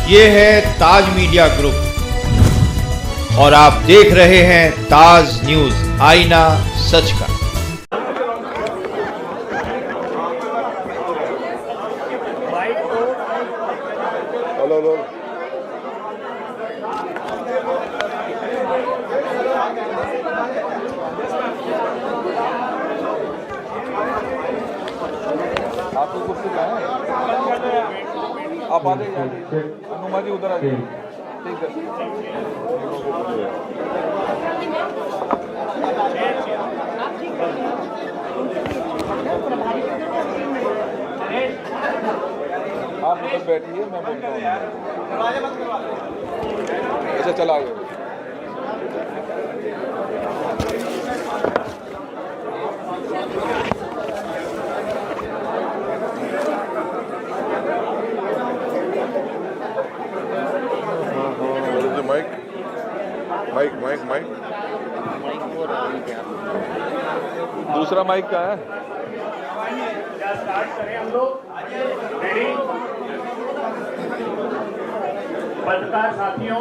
ये है ताज media group और आप देख रहे हैं ताज न्यूज, आईना सच का। हेलो आपको कुर्सी क्या है? आप आ जाइए, अनुमा जी उधर आ जाइए। ठीक है, आप उधर बैठिए, मैं बोलता हूँ। अच्छा चला गया। माइक दूसरा माइक का है। स्टार्ट करें हम लोग। रेडी? पत्रकार साथियों,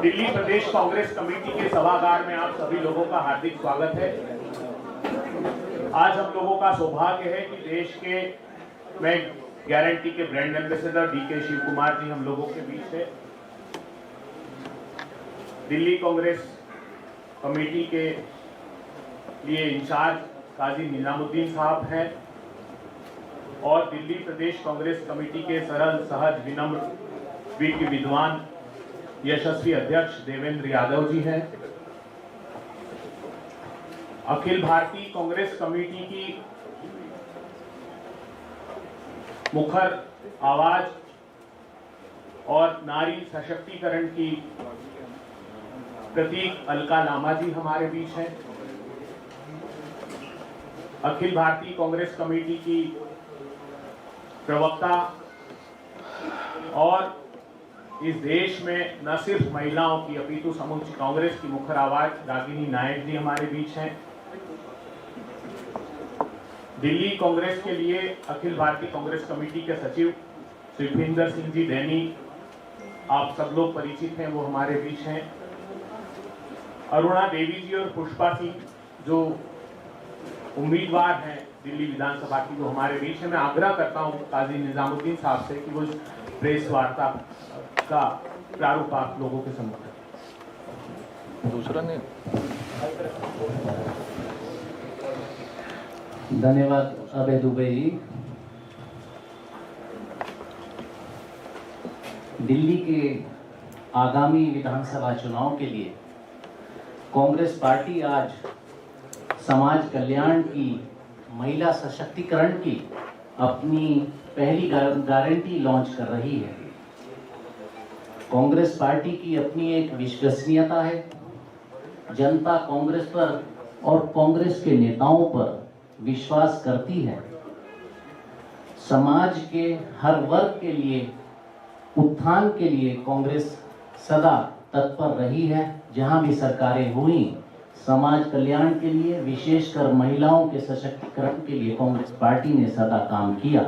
दिल्ली प्रदेश कांग्रेस कमेटी के सभागार में आप सभी लोगों का हार्दिक स्वागत है। आज हम लोगों का सौभाग्य है कि देश के गारंटी के brand ambassador DK Shivakumar ji हम लोगों के बीच है। दिल्ली कांग्रेस कमेटी के लिए इंचार्ज काजी निजामुद्दीन साहब हैं और दिल्ली प्रदेश कांग्रेस कमेटी के सरल सहज विनम्र विज्ञ विद्वान यशस्वी अध्यक्ष देवेंद्र यादव जी हैं। अखिल भारतीय कांग्रेस कमेटी की मुखर आवाज और नारी सशक्तिकरण की प्रतीक अलका लामा जी हमारे बीच हैं। अखिल भारतीय कांग्रेस कमेटी की प्रवक्ता और इस देश में न सिर्फ महिलाओं की अपितु समूची कांग्रेस की मुखर आवाज रागिनी नायक जी हमारे बीच हैं। दिल्ली कांग्रेस के लिए अखिल भारतीय कांग्रेस कमेटी के सचिव श्री भींदर सिंह जी दैनी, आप सब लोग परिचित हैं, वो हमारे बीच हैं। अरुणा देवी जी और पुष्पा सिंह जो उम्मीदवार हैं दिल्ली विधानसभा की, वो हमारे बीच है। मैं आग्रह करता हूं काजी निजामुद्दीन साहब से कि वो प्रेस वार्ता का प्रारूप आप लोगों के सम्मुख करें। दूसरा नहीं। धन्यवाद अभय दुबे जी। दिल्ली के आगामी विधानसभा चुनाव के लिए कांग्रेस पार्टी आज समाज कल्याण की, महिला सशक्तिकरण की अपनी पहली गारंटी लॉन्च कर रही है। कांग्रेस पार्टी की अपनी एक विश्वसनीयता है। जनता कांग्रेस पर और कांग्रेस के नेताओं पर विश्वास करती है। समाज के हर वर्ग के लिए उत्थान के लिए कांग्रेस सदा तत्पर रही है। जहां भी सरकारें हुई, समाज कल्याण के लिए, विशेषकर महिलाओं के सशक्तिकरण के लिए कांग्रेस पार्टी ने सदा काम किया।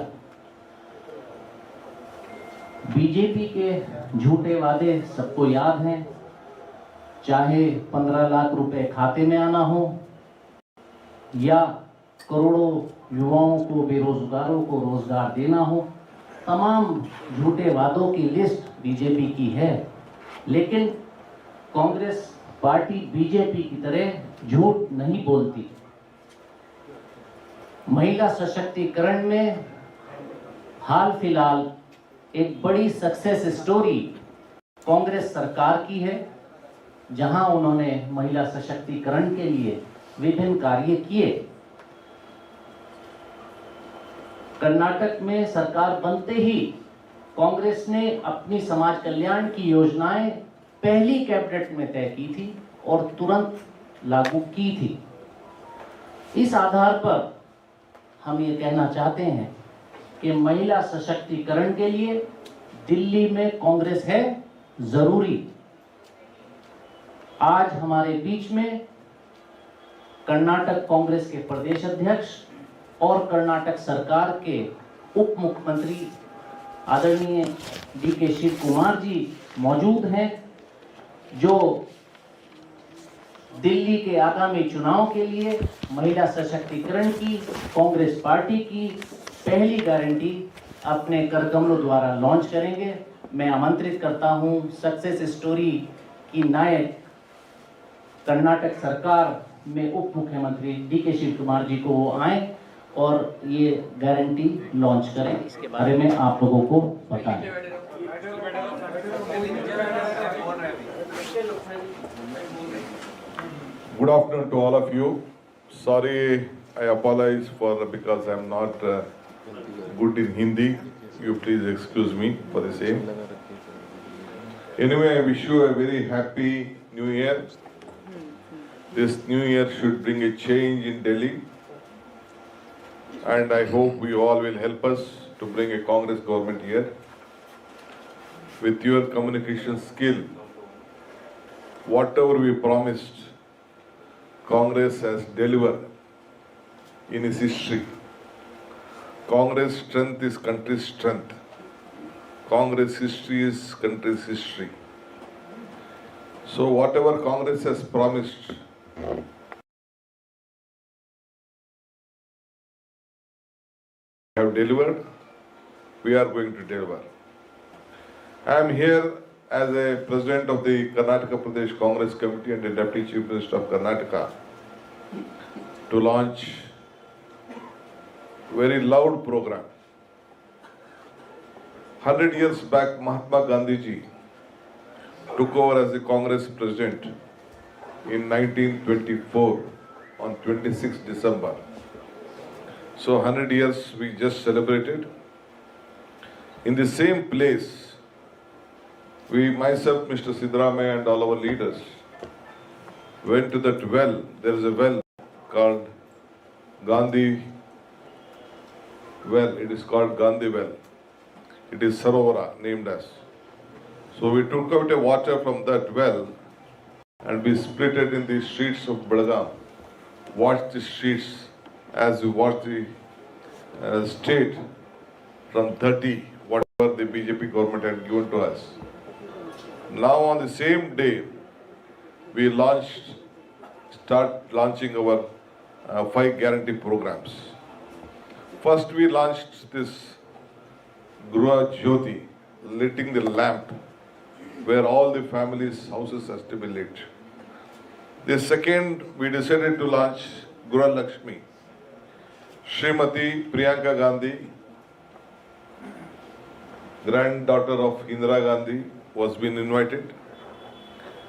बीजेपी के झूठे वादे सबको याद हैं, चाहे 15 लाख रुपए खाते में आना हो या करोड़ों युवाओं को, बेरोजगारों को रोजगार देना हो, तमाम झूठे वादों की लिस्ट बीजेपी की है। लेकिन कांग्रेस पार्टी बीजेपी की तरह झूठ नहीं बोलती। महिला सशक्तिकरण में हाल फिलहाल एक बड़ी सक्सेस स्टोरी कांग्रेस सरकार की है, जहां उन्होंने महिला सशक्तिकरण के लिए विभिन्न कार्य किए। कर्नाटक में सरकार बनते ही कांग्रेस ने अपनी समाज कल्याण की योजनाएं पहली कैबिनेट में तय की थी और तुरंत लागू की थी। इस आधार पर हम ये कहना चाहते हैं कि महिला सशक्तिकरण के लिए दिल्ली में कांग्रेस है जरूरी। आज हमारे बीच में कर्नाटक कांग्रेस के प्रदेश अध्यक्ष और कर्नाटक सरकार के उप मुख्यमंत्री आदरणीय DK शिव कुमार जी मौजूद हैं, जो दिल्ली के आगामी चुनाव के लिए महिला सशक्तिकरण की कांग्रेस पार्टी की पहली गारंटी अपने करकमलों द्वारा लॉन्च करेंगे। मैं आमंत्रित करता हूं सक्सेस स्टोरी की नायक कर्नाटक सरकार में उप मुख्यमंत्री DK शिव कुमार जी को वो आए और ये गारंटी लॉन्च करें। इसके बारे में आप लोगों को बताएं। Good afternoon to all of you. Sorry, I apologize because I'm not good in Hindi. You please excuse me for the same. Anyway, I wish you a very happy New Year. This New Year should bring a change in Delhi, and I hope you all will help us to bring a Congress government here. With your communication skill, whatever we promised, Congress has delivered in its history. Congress strength is country's strength. Congress history is country's history. So whatever Congress has promised, have delivered, we are going to deliver. I am here as a president of the Karnataka Pradesh Congress Committee and the Deputy Chief Minister of Karnataka to launch very loud program. 100 years back, Mahatma Gandhi ji took over as the Congress president in 1924 on 26 December. So 100 years we just celebrated. In the same place, we, myself, Mr. Siddaramaiah and all our leaders went to that well. There is a well called Gandhi well. It is called Gandhi well. It is Sarovara named as. So we took out a water from that well and we split it in the streets of Belgaum. Watch the streets as we watch the state from 30, whatever the BJP government had given to us. Now on the same day, we start launching our 5 guarantee programs. First we launched this Gruha Jyoti, lighting the lamp where all the families' houses has to be lit. The second, we decided to launch Gruha Lakshmi. Srimati Priyanka Gandhi, granddaughter of Indira Gandhi, was been invited.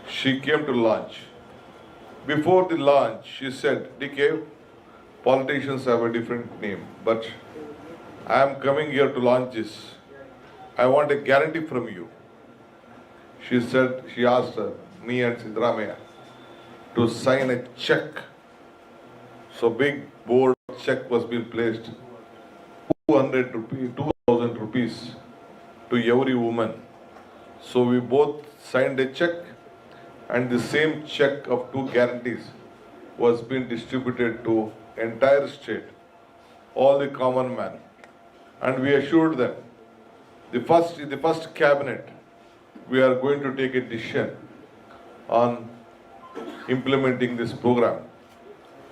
She came to launch. Before the launch, she said, DK, politicians have a different name, but I am coming here to launch this. I want a guarantee from you. She said, she asked me and Siddaramaiah to sign a check. So big board check was being placed, 2,000 rupees to every woman. So we both signed a check, and the same check of 2 guarantees was being distributed to entire state, all the common man. And we assured them, the first cabinet, we are going to take a decision on implementing this program.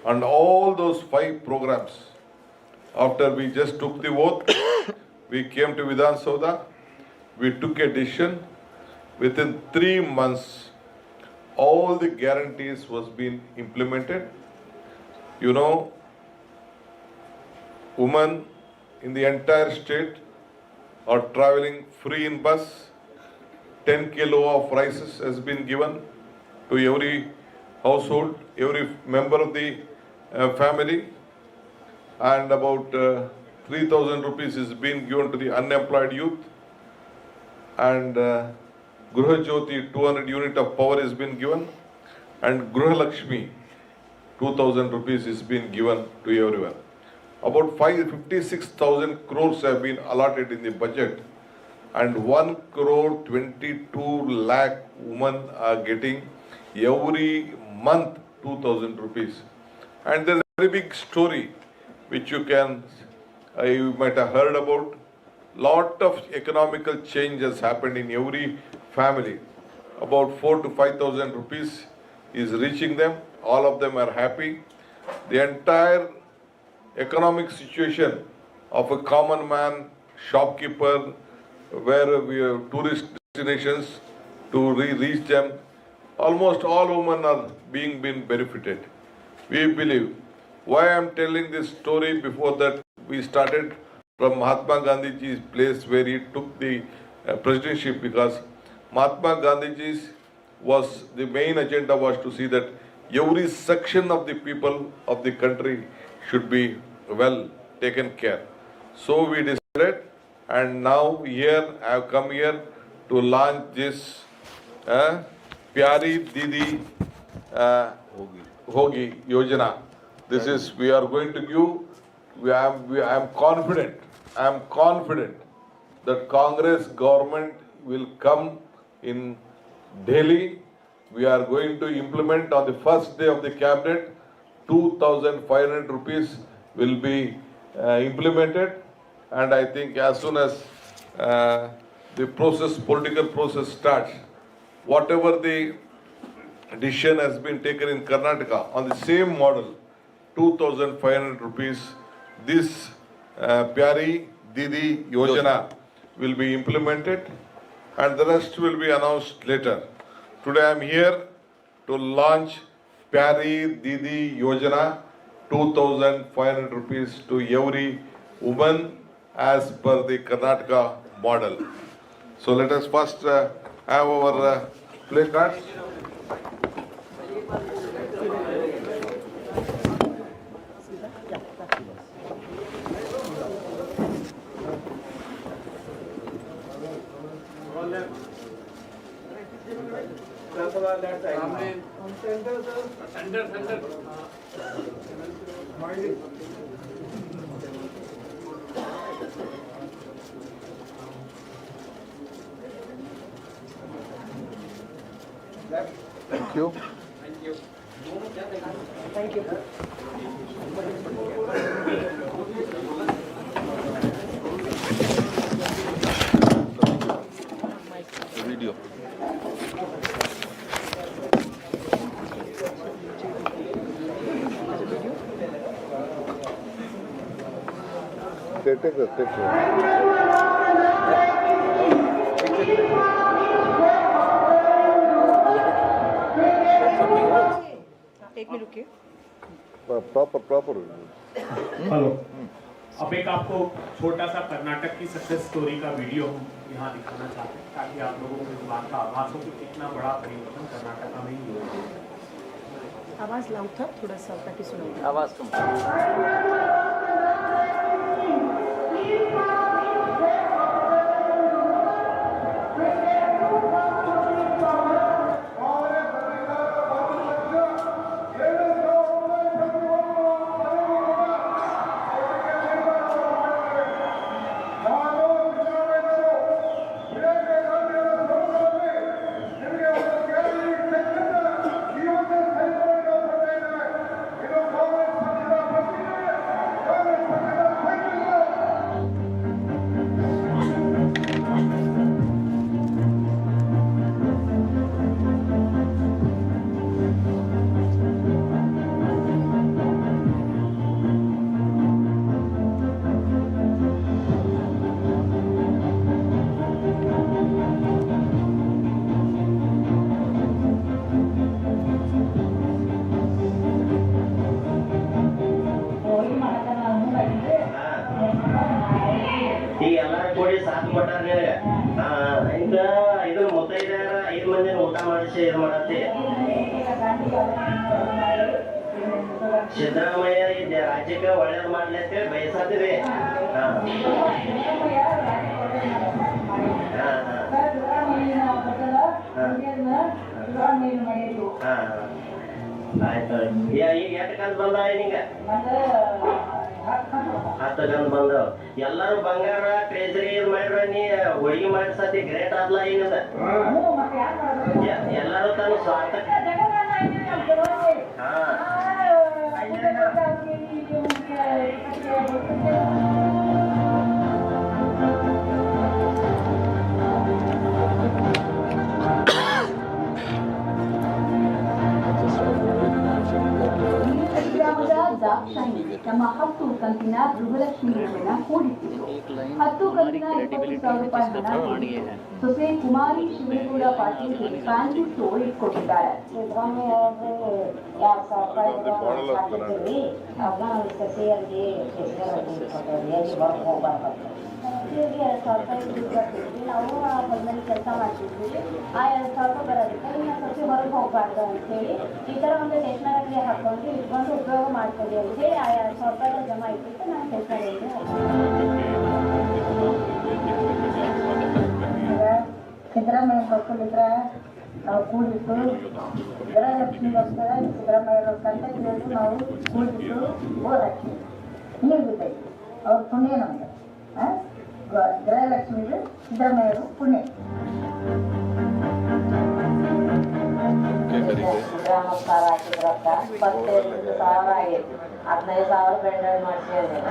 And all those 5 programs, after we just took the oath, we came to Vidhan Sauda, we took a decision. Within 3 months, all the guarantees was being implemented. You know, women in the entire state are traveling free in bus. 10 kilo of rices has been given to every household, every member of the family, and about 3,000 rupees is being given to the unemployed youth, and Gruha Jyoti 200 unit of power is been given, and Gruha Lakshmi 2,000 rupees is being given to everyone. About 56,000 crores have been allotted in the budget, and 1 crore 22 lakh women are getting every month 2,000 rupees. And there's a very big story which you might have heard about. lot of economical change has happened in every family. About 4 to 5,000 rupees is reaching them. All of them are happy. The entire economic situation of a common man, shopkeeper, where we have tourist destinations to reach them, almost all women are being benefited. We believe. Why I am telling this story before that we started from Mahatma Gandhiji's place where he took the presidency, because Mahatma Gandhiji's was the main agenda was to see that every section of the people of the country should be well taken care. So we decided, and now here I have come here to launch this Pyari Didi Hogi Yojana. This is, we are going to give, I am confident that Congress government will come in Delhi. We are going to implement on the first day of the cabinet, 2,500 rupees will be implemented, and I think as soon as the political process starts, whatever the decision has been taken in Karnataka on the same model, 2,500 rupees, this Pyari Didi Yojana will be implemented, and the rest will be announced later. Today I am here to launch Pyari Didi Yojana, 2,500 rupees to every woman as per the Karnataka model. So let us first have our play cards. Thank you. Thank you. Video. Take it. एक minute रुकिए। Proper. Hello. अब एक आपको छोटा सा कर्नाटक की success story का video हम यहाँ दिखाना चाहते हैं, ताकि आप लोगों को इस बात का आभास हो कि कितना बड़ा परिवर्तन कर्नाटक में ही हुआ है। आवाज लाउड था थोड़ा सा ताकि सुनाई। आवाज कम। ಸಾಕು ಕೊಟ್ಟಾರ ಇಂತ ಇದು ಮುತ್ತೈದೆಯರ 5 ಮಂದಿನ ಊಟ ಮಾಡಿಸಿ ಇದು ಮಾಡತ್ತಿ ಸಿದ್ದರಾಮಯ್ಯ ಈ ರಾಜ್ಯಕ್ಕೆ ಒಳ್ಳೇದು ಮಾಡ್ಲಿ ಅಂತೇಳಿ ಬಯಸತ್ತೀವಿ. ಆಯ್ತು ಈಗ ಎಷ್ಟು ಕಂತು ಬಂದ ಈಗ 10 ಕಂತು ಬಂದವ. ಎಲ್ಲರೂ ಬಂಗಾರ ಟ್ರೆಜರಿ ಇದು ಮಾಡ್ರ ನೀ ಹೋಳಿಗೆ ಮಾಡಿಸತಿ ಗ್ರೇಟ್ ಆದ್ಲ ಏನದ ಎಲ್ಲರೂ ತನ್ನ ಸ್ವಾರ್ಥ ನಮ್ಮ 10 ಕಂತಿನ ಗೃಹಲಕ್ಷ್ಮಿ ಯೋಜನೆ ಕೂಡಿಸಿದರು. 10 ಕಂತಿನ 20,000 ರೂಪಾಯಿ ಹಣ ಸೊಸೆ ಕುಮಾರಿ ಶಿವನಗೌಡ ಪಾಟೀಲ್ಗೆ ಫ್ಯಾನ್ಸಿ ಸ್ಟೋರ್ ಇಟ್ಕೊಟ್ಟಿದ್ದಾರೆ. ನಾವು ಹೊಲದಲ್ಲಿ ಕೆಲಸ ಮಾಡ್ತಿದ್ವಿ. ಆ 2,000 ರೂಪಾಯಿ ಬರೋದಕ್ಕೆ ಇನ್ನು ಸೊಸೆ ಹೊರಗೆ ಹೋಗಬಾರ್ದು ಅಂತೇಳಿ ಈ ಥರ ಒಂದು ಸ್ಟೇಷನರಿ ಹಾಕೊಂಡು ಇಟ್ಕೊಂಡು ಉಪಯೋಗ ಮಾಡ್ತೀವಿ ಅಂತೇಳಿ ಆ 2,000 ರೂಪಾಯಿ ಜಮಾ ಇಟ್ಟಿಟ್ಟು ನಾನು ಕೆಲಸ ಸಿದ್ದರಾಮಯ್ಯ ಕೊಟ್ಟಿದ್ರ ನಾವು ಕೂಡಿಟ್ಟು ಗೃಹಲಕ್ಷ್ಮಿಗೋಸ್ಕರ ಸಿದ್ದರಾಮಯ್ಯ ಕಂಟೆಂಟ್ ನಾವು ಕೂಡಿಟ್ಟು ಓದಾಕಿ ನೀರು ಬಿದ್ದೈತಿ ಅವ್ರ ಪುಣ್ಯ ನಮ್ದು. ಗೃಹಲಕ್ಷ್ಮಿದು ಸಿದ್ದರಾಮಯ್ಯರು ಪುಣ್ಯ. ಸಿದ್ದರಾಮಯ್ಯ ಹಾಕಿದ್ರಕ್ಕ 25,000 ಆಗೈತಿ. 15,000 ಬೆಂಡಲ್ ಮಾಡಿಸಿದ್ರೆ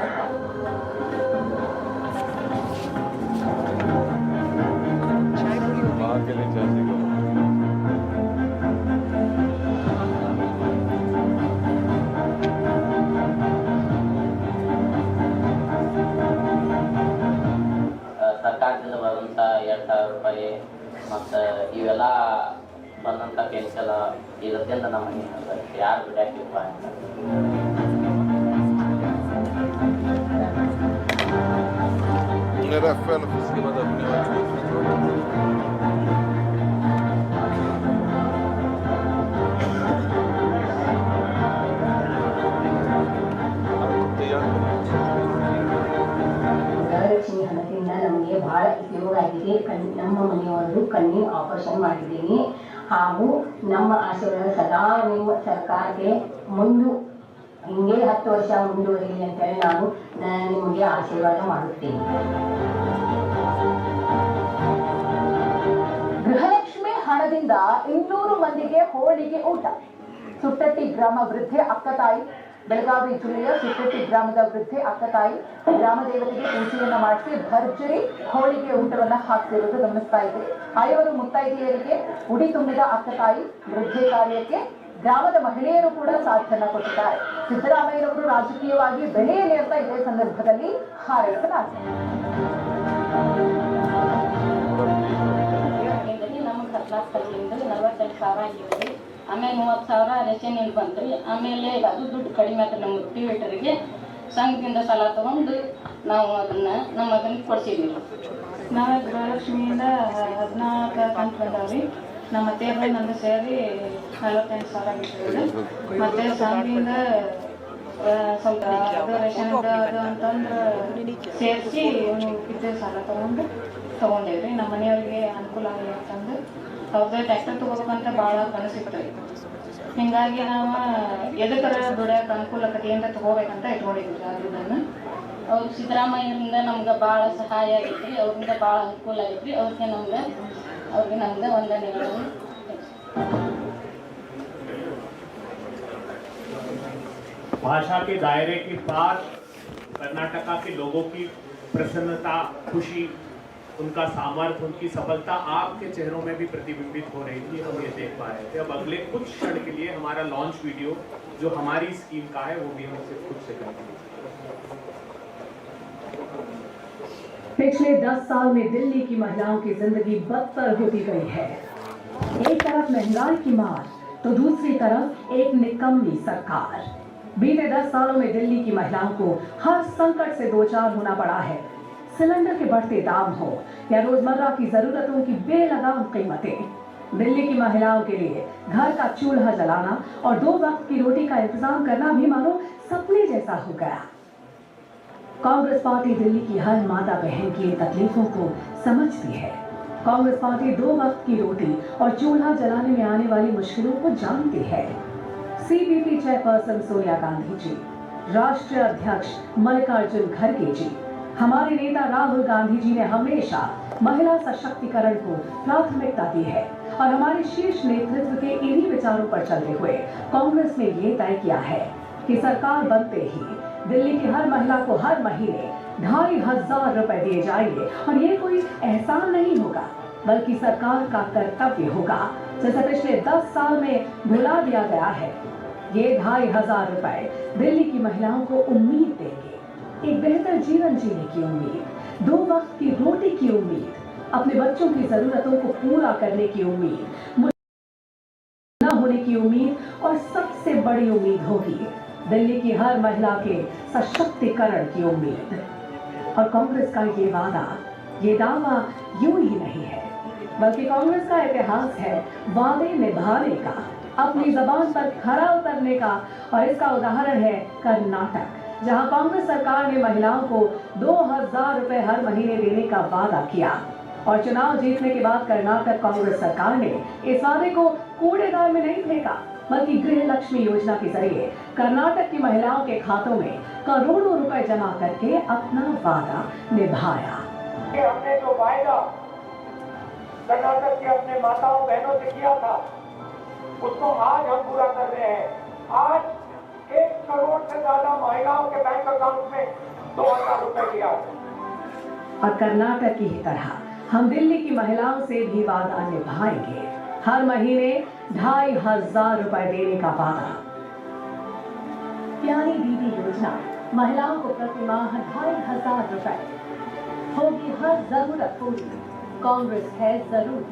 ಸರ್ಕಾರದಿಂದ ಬರುವಂಥ 2,000 ರೂಪಾಯಿ ಮತ್ತು ಇವೆಲ್ಲ ಬಂದಂಥ ಪೆನ್ಷನ್ ಇದರಿಂದ ನಮಗೆ ಯಾರು ಬಿಡಾಕಿಪ್ಪ ಅಂತ मेरा फैन उसके बाद अपने ಗೃಹಲಕ್ಷ್ಮಿ ಹಣದಿಂದ ನಮಗೆ ಬಹಳ ಉಪಯೋಗ ಆಗಿದೆ. ನಮ್ಮ ಮನೆಯವರು ಕಣ್ಣಿನ ಆಪರೇಷನ್ ಮಾಡಿದ್ದೀನಿ. ಹಾಗೂ ನಮ್ಮ ಆಶೀರ್ವಾದ ಸದಾ ನಿಮ್ಮ ಸರ್ಕಾರಕ್ಕೆ ಹಿಂಗೆ 10 ವರ್ಷ ಮುಂದುವರಿಲಿ ಅಂತೇಳಿ ನಾನು ನಿಮಗೆ ಆಶೀರ್ವಾದ ಮಾಡುತ್ತೇನೆ. ಗೃಹಲಕ್ಷ್ಮಿ ಹಣದಿಂದ 200 ಮಂದಿಗೆ ಹೋಳಿಗೆ ಊಟ. ಸುಟ್ಟಟ್ಟಿ ಗ್ರಾಮ ವೃದ್ಧೆ ಅಕ್ಕತಾಯಿ, ಬೆಳಗಾವಿ ಜಿಲ್ಲೆಯ ಸುಟ್ಟಟ್ಟಿ ಗ್ರಾಮದ ವೃದ್ಧೆ ಅಕ್ಕತಾಯಿ ಗ್ರಾಮ ದೇವತೆಗೆ ಪೂಜೆಯನ್ನ ಮಾಡಿಸಿ ಭರ್ಜರಿ ಹೋಳಿಗೆ ಊಟವನ್ನ ಹಾಕ್ತಿರುವುದು ಗಮನಿಸ್ತಾ ಇದ್ದೀವಿ. 5 ಮುತ್ತೈದೆಯರಿಗೆ ಉಡಿ ತುಂಬಿದ ಅಕ್ಕತಾಯಿ ವೃದ್ಧೆ ಕಾರ್ಯಕ್ಕೆ ಗ್ರಾಮದ ಮಹಿಳೆಯರು ಕೂಡ ಸಾಥನ್ನ ಕೊಟ್ಟಿದ್ದಾರೆ. ಸಿದ್ದರಾಮಯ್ಯನವರು ರಾಜಕೀಯವಾಗಿ ಬೆಳೆಯಲಿ ಅಂತ ಇದೇ ಸಂದರ್ಭದಲ್ಲಿ ಹಾರೈಸಲಾಗಿದೆ. ನಮಗೆ 42,000 ಆಗಿದ್ರಿ. ಆಮೇಲೆ 30,000 ರೇಷನ್ ಬಂದ್ರಿ. ಆಮೇಲೆ ಅದು ದುಡ್ಡು ಕಡಿಮೆ ಆಯ್ತು ನಮ್ಮ ಟಿವೇಟರಿಗೆ. ಸಂಘದಿಂದ ಸಾಲ ತಗೊಂಡು ನಾವು ಅದನ್ನ ನಮ್ಮ ಮಗನಿಗೆ ಕೊಡ್ಸಿದ್ವಿ. ನಾವು ಗೃಹಲಕ್ಷ್ಮಿಯಿಂದ 14 ಕಂತು ಬಂದಾವ್ರಿ. ನಮ್ಮ ಅತ್ತೆಯರು ನಂದು ಸೇರಿ 45,000 ಆಗಿತ್ತು. ಮತ್ತೆ ಸಂಘದಿಂದ ಸ್ವಲ್ಪ ಅದು ರೇಷನ್ ಅದು ಅಂತಂದ್ರೆ ಸೇರಿಸಿ ಇದ್ದೇ ಸಾಲ ತಗೊಂಡೇವ್ರಿ. ನಮ್ಮ ಮನೆಯವ್ರಿಗೆ ಅನುಕೂಲ ಆಗಲಿ ಅಂತಂದು ಅವ್ರದ್ದು ಟ್ಯಾಕ್ಟರ್ ತೊಗೋಬೇಕಂತ ಭಾಳ ಕನಸಿತ್ತು. ಹಿಂಗಾಗಿ ನಾವು ಎದಕ್ಕರ ದುಡಿಯೋಕೆ ಅನುಕೂಲಕತೆಯಿಂದ ತೊಗೋಬೇಕಂತ ಇಟ್ಕೊಂಡಿದ್ವಿ. ಅದನ್ನು ಅವ್ರು ಸಿದ್ದರಾಮಯ್ಯರಿಂದ ನಮ್ಗೆ ಭಾಳ ಸಹಾಯ ಆಗೈತ್ರಿ. ಅವ್ರಿಂದ ಭಾಳ ಅನುಕೂಲ ಆಗೈತ್ರಿ. ಅವ್ರಿಗೆ ನಮ್ಗೆ ವಂದನೆಗಳು. भाषा के दायरे के पार कर्नाटका के लोगों की प्रसन्नता, खुशी, उनका सामर्थ्य, उनकी सफलता आपके चेहरों में भी प्रतिबिंबित हो रही थी. हम ये देख पा रहे थे. अब अगले कुछ क्षण के लिए हमारा लॉन्च वीडियो जो हमारी स्कीम का है वो भी हम सिर्फ खुद से करेंगे. पिछले 10 साल में दिल्ली की महिलाओं की जिंदगी बदतर होती गई है. एक तरफ महंगाई की मार तो दूसरी तरफ एक निकम्मी सरकार. बीते 10 सालों में दिल्ली की महिलाओं को हर संकट से दो चार होना पड़ा है. सिलेंडर के बढ़ते दाम हो या रोजमर्रा की जरूरतों की बेलगाम कीमतें, दिल्ली की महिलाओं के लिए घर का चूल्हा जलाना और 2 वक्त की रोटी का इंतजाम करना भी मानो सपने जैसा हो गया. कांग्रेस पार्टी दिल्ली की हर माता बहन की तकलीफों को समझती है. कांग्रेस पार्टी 2 वक्त की रोटी और चूल्हा जलाने में आने वाली मुश्किलों को जानती है. सीपीपी चेयरपर्सन सोनिया गांधी जी, राष्ट्रीय अध्यक्ष मल्लिकार्जुन खड़गे जी, हमारे नेता राहुल गांधी जी ने हमेशा महिला सशक्तिकरण को प्राथमिकता दी है और हमारे शीर्ष नेतृत्व के इन्हीं विचारों पर चलते हुए कांग्रेस ने ये तय किया है कि सरकार बनते ही दिल्ली की हर महिला को हर महीने 2,500 रुपए दिए जाएंगे और ये कोई एहसान नहीं होगा बल्कि सरकार का कर्तव्य होगा, जैसा पिछले 10 साल में भुला दिया गया है. ये 2500 रुपए दिल्ली की महिलाओं को उम्मीद देंगे, एक बेहतर जीवन जीने की उम्मीद, 2 वक्त की रोटी की उम्मीद, अपने बच्चों की जरूरतों को पूरा करने की उम्मीद, न होने की उम्मीद, और सबसे बड़ी उम्मीद होगी दिल्ली की हर महिला के सशक्तिकरण की उम्मीद। और कांग्रेस का ये दावा यूं ही नहीं है, बल्कि कांग्रेस का इतिहास है वादे निभाने का, अपनी जबान पर खरा उतरने का। और इसका उदाहरण है कर्नाटक, जहां कांग्रेस सरकार ने महिलाओं को 2000 रुपए हर महीने देने का वादा किया, और चुनाव जीतने के बाद कर्नाटक कांग्रेस सरकार ने इस वादे को कूड़ेदान में नहीं फेंका, बल्कि गृह लक्ष्मी योजना के जरिए कर्नाटक की महिलाओं के खातों में करोड़ों रुपए जमा करके अपना वादा निभाया। हमने जो वायदा कर्नाटक के अपने माताओं बहनों से किया था, उसको आज हम पूरा कर रहे हैं। आज 1 करोड़ से ज्यादा महिलाओं के बैंक अकाउंट में 2000 रुपए दिया। और कर्नाटक की ही तरह हम दिल्ली की महिलाओं से भी वादा निभाएंगे, हर महीने 2500 रुपए देने का वादा। प्यारी दीदी योजना, महिलाओं को प्रति माह 2500 रुपए, होगी हर जरूरत पूरी, कांग्रेस है जरूर।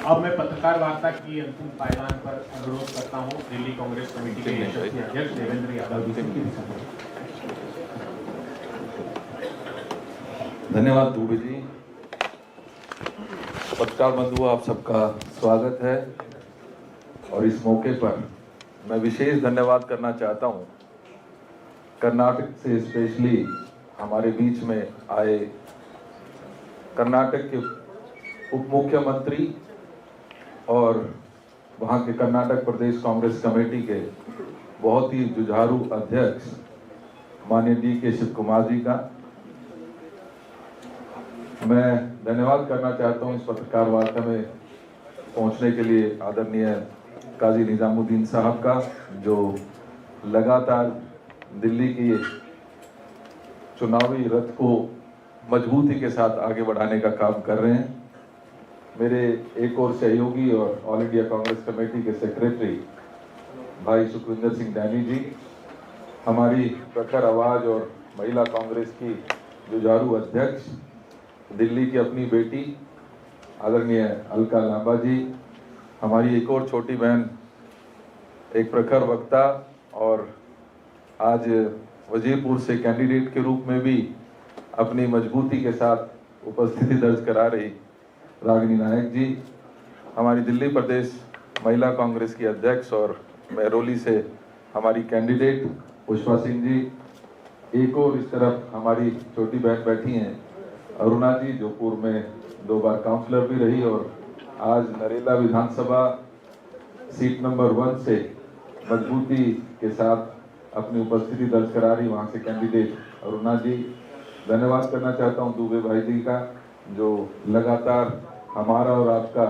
अब मैं पत्रकार वार्ता की अंतिम पायदान पर अनुरोध करता हूं दिल्ली कांग्रेस कमेटी के यशस्वी अध्यक्ष देवेंद्र यादव जी से। धन्यवाद दुबे जी। पत्रकार बंधुओं, आप सबका स्वागत है। और इस मौके पर मैं विशेष धन्यवाद करना चाहता हूं कर्नाटक से स्पेशली हमारे बीच में आए कर्नाटक के उप मुख्यमंत्री और वहां के कर्नाटक प्रदेश कांग्रेस कमेटी के बहुत ही जुझारू अध्यक्ष माननीय डी.के. शिव कुमार जी का मैं धन्यवाद करना चाहता हूं। इस पत्रकार वार्ता में पहुंचने के लिए आदरणीय काजी निजामुद्दीन साहब का, जो लगातार दिल्ली की चुनावी रथ को मजबूती के साथ आगे बढ़ाने का काम कर रहे हैं। मेरे एक और सहयोगी और ऑल इंडिया कांग्रेस कमेटी के सेक्रेटरी भाई सुखविंदर सिंह डैनी जी, हमारी प्रखर आवाज और महिला कांग्रेस की जुझारू अध्यक्ष, दिल्ली की अपनी बेटी आदरणीय अलका लांबा जी, हमारी एक और छोटी बहन, एक प्रखर वक्ता और आज वजीरपुर से कैंडिडेट के रूप में भी अपनी मजबूती के साथ उपस्थिति दर्ज करा रही रागिनी नायक जी, हमारी दिल्ली प्रदेश महिला कांग्रेस की अध्यक्ष और महरौली से हमारी कैंडिडेट पुष्पा सिंह जी, एक और इस तरफ हमारी छोटी बहन बैठी हैं अरुणा जी, जो पूर्व में 2 बार काउंसलर भी रही और आज नरेला विधानसभा सीट नंबर 1 से मजबूती के साथ अपनी उपस्थिति दर्ज करा रही, वहाँ से कैंडिडेट अरुणा जी। धन्यवाद करना चाहता हूँ दुबे भाई जी का, जो लगातार हमारा और आपका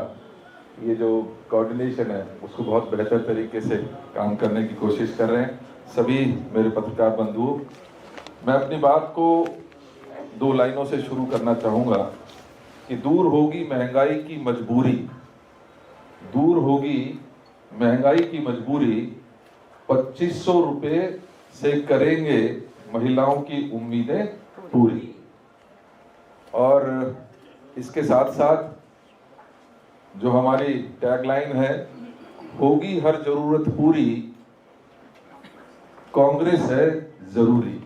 ये जो कोऑर्डिनेशन है उसको बहुत बेहतर तरीके से काम करने की कोशिश कर रहे हैं। सभी मेरे पत्रकार बंधुओं, मैं अपनी बात को 2 लाइनों से शुरू करना चाहूँगा कि दूर होगी महंगाई की मजबूरी, दूर होगी महंगाई की मजबूरी, 2500 रुपये से करेंगे महिलाओं की उम्मीदें पूरी। और इसके साथ साथ जो हमारी टैगलाइन है, होगी हर जरूरत पूरी, कांग्रेस है जरूरी।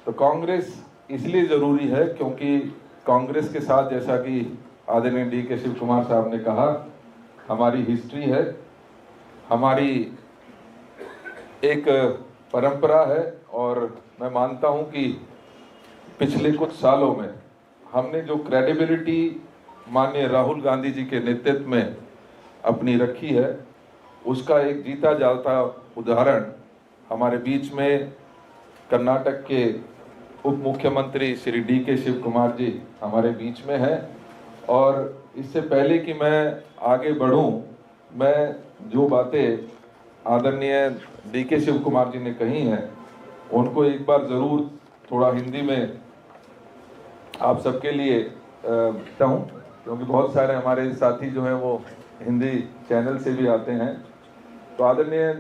तो कांग्रेस इसलिए जरूरी है क्योंकि कांग्रेस के साथ, जैसा कि आदरणीय डी.के. शिव कुमार साहब ने कहा, हमारी हिस्ट्री है, हमारी एक परंपरा है। और मैं मानता हूं कि पिछले कुछ सालों में हमने जो क्रेडिबिलिटी माननीय राहुल गांधी जी के नेतृत्व में अपनी रखी है, उसका एक जीता जागता उदाहरण हमारे बीच में कर्नाटक के उप मुख्यमंत्री श्री डी.के. शिव कुमार जी हमारे बीच में है। और इससे पहले कि मैं आगे बढ़ूं, मैं जो बातें आदरणीय डी.के. शिव कुमार जी ने कही हैं उनको एक बार ज़रूर थोड़ा हिंदी में आप सबके लिए कहूँ, क्योंकि बहुत सारे हमारे साथी जो हैं वो हिंदी चैनल से भी आते हैं। तो आदरणीय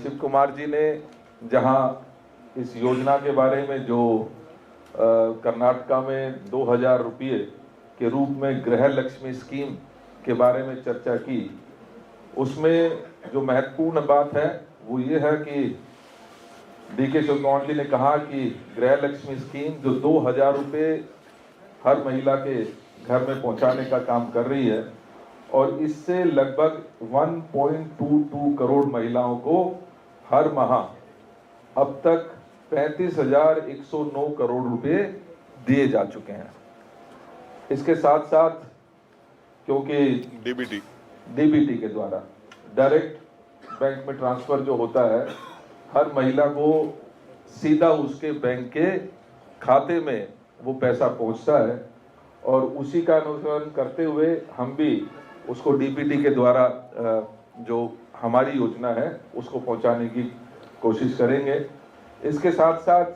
शिव कुमार जी ने जहां इस योजना के बारे में जो कर्नाटका में 2000 रुपये के रूप में गृह लक्ष्मी स्कीम के बारे में चर्चा की, उसमें जो महत्वपूर्ण बात है वो ये है कि डीके शिवकुमार जी ने कहा कि गृह लक्ष्मी स्कीम जो 2000 रुपये हर महिला के घर में पहुंचाने का काम कर रही है और इससे लगभग 1.22 करोड़ महिलाओं को हर माह अब तक 35,109 करोड़ रुपए दिए जा चुके हैं। इसके साथ साथ क्योंकि डीबीटी के द्वारा डायरेक्ट बैंक में ट्रांसफर जो होता है, हर महिला को सीधा उसके बैंक के खाते में वो पैसा पहुंचता है और उसी का अनुसरण करते हुए हम भी उसको डीबीटी के द्वारा जो हमारी योजना है उसको पहुंचाने की कोशिश करेंगे। इसके साथ साथ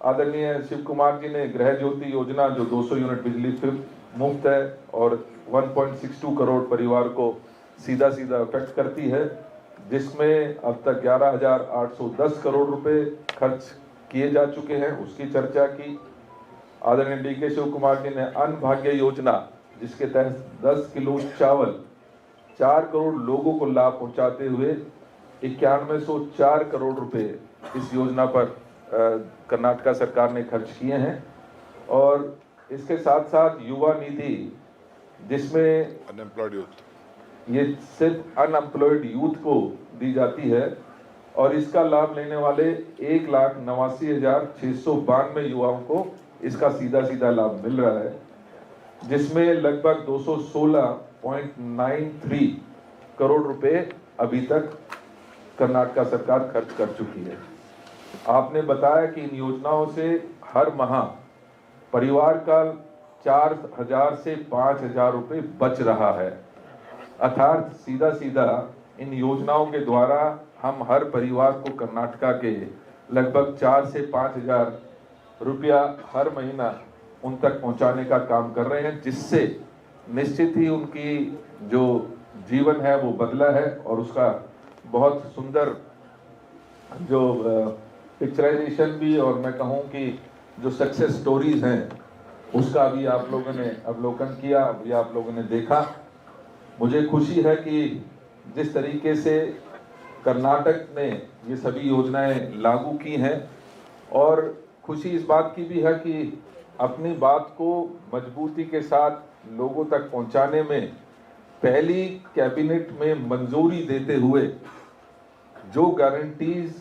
आदरणीय शिव कुमार जी ने गृह ज्योति योजना जो 200 यूनिट बिजली मुफ्त है और 1.62 करोड़ परिवार को सीधा अफेक्ट करती है, जिसमें अब तक 11,810 करोड़ रुपए खर्च किए जा चुके हैं, उसकी चर्चा की। आदरणीय डीके शिव कुमार जी ने अन्न भाग्य योजना जिसके तहत 10 किलो चावल 4 करोड़ लोगों को लाभ पहुंचाते हुए 9104 करोड़ रुपए इस योजना पर कर्नाटका सरकार ने खर्च किए हैं। और इसके साथ साथ युवा निधि जिसमें अनएम्प्लॉयड यूथ, ये सिर्फ अनएम्प्लॉयड यूथ को दी जाती है और इसका लाभ लेने वाले 1,89,692 युवाओं को इसका सीधा लाभ मिल रहा है, जिसमें लगभग 216.93 करोड़ रुपए अभी तक कर्नाटका सरकार खर्च कर चुकी है। आपने बताया कि इन योजनाओं से हर माह परिवार का 4,000 से 5,000 रुपए बच रहा है, अर्थात सीधा इन योजनाओं के द्वारा हम हर परिवार को कर्नाटका के लगभग 4 से 5,000 रुपया हर महीना उन तक पहुंचाने का काम कर रहे हैं, जिससे निश्चित ही उनकी जो जीवन है वो बदला है और उसका बहुत सुंदर जो पिक्चराइजेशन भी और मैं कहूँ कि जो सक्सेस स्टोरीज हैं उसका भी आप लोगों ने अवलोकन किया, अभी आप लोगों ने देखा। मुझे खुशी है कि जिस तरीके से कर्नाटक ने ये सभी योजनाएं लागू की हैं और खुशी इस बात की भी है कि अपनी बात को मजबूती के साथ लोगों तक पहुंचाने में पहली कैबिनेट में मंजूरी देते हुए जो गारंटीज